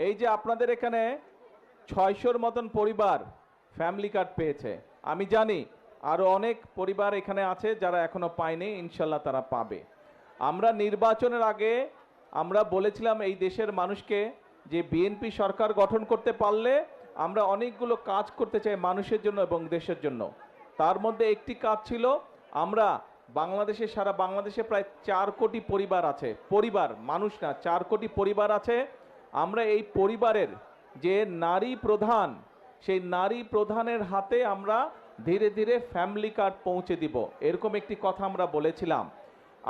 এই যে আপনাদের এখানে 600-র মতন পরিবার ফ্যামিলি কার্ড পেয়েছে। আমি জানি আরো অনেক পরিবার এখানে আছে যারা এখনো পায়নি, ইনশাল্লাহ তারা পাবে। আমরা নির্বাচনের আগে আমরা বলেছিলাম এই দেশের মানুষকে যে বিএনপি সরকার গঠন করতে পারলে আমরা অনেকগুলো কাজ করতে চাই মানুষের জন্য এবং দেশের জন্য। তার মধ্যে একটি কাজ ছিল, আমরা বাংলাদেশে, সারা বাংলাদেশে প্রায় 4 কোটি পরিবার আছে, পরিবার মানুষ না, 4 কোটি পরিবার আছে। আমরা এই পরিবারের যে নারী প্রধান, সেই নারী প্রধানের হাতে আমরা ধীরে ধীরে ফ্যামিলি কার্ড পৌঁছে দিব, এরকম একটি কথা আমরা বলেছিলাম।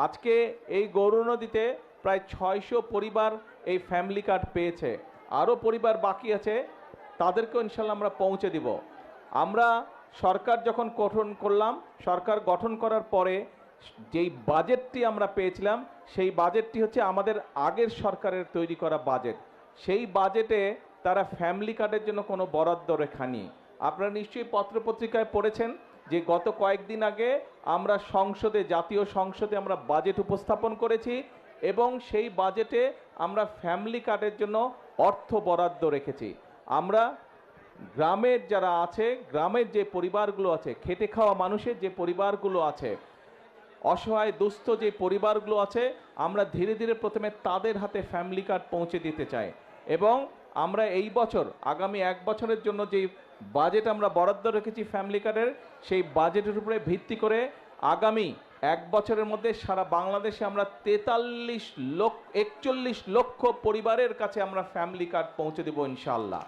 আজকে এই গৌরনদীতে প্রায় 600 পরিবার এই ফ্যামিলি কার্ড পেয়েছে। আরও পরিবার বাকি আছে, তাদেরকেও ইনশাল্লাহ আমরা পৌঁছে দিব। আমরা সরকার যখন গঠন করলাম, সরকার গঠন করার পরে যেই বাজেটটি আমরা পেয়েছিলাম, সেই বাজেটটি হচ্ছে আমাদের আগের সরকারের তৈরি করা বাজেট। সেই বাজেটে তারা ফ্যামিলি কার্ডের জন্য কোনো বরাদ্দ রেখা নেই। আপনারা নিশ্চয়ই পত্রপত্রিকায় পড়েছেন যে গত কয়েকদিন আগে আমরা সংসদে, জাতীয় সংসদে আমরা বাজেট উপস্থাপন করেছি এবং সেই বাজেটে আমরা ফ্যামিলি কার্ডের জন্য অর্থ বরাদ্দ রেখেছি। আমরা গ্রামের যারা আছে, গ্রামের যে পরিবারগুলো আছে, খেটে খাওয়া মানুষের যে পরিবারগুলো আছে, অসহায় দুস্থ যে পরিবারগুলো আছে, আমরা ধীরে ধীরে প্রথমে তাদের হাতে ফ্যামিলি কার্ড পৌঁছে দিতে চাই। এবং আমরা এই বছর, আগামী 1 বছরের জন্য যে বাজেট আমরা বরাদ্দ রেখেছি ফ্যামিলি কার্ডের, সেই বাজেটের উপরে ভিত্তি করে আগামী 1 বছরের মধ্যে সারা বাংলাদেশে আমরা 41 লক্ষ পরিবারের কাছে আমরা ফ্যামিলি কার্ড পৌঁছে দেব ইনশাআল্লাহ।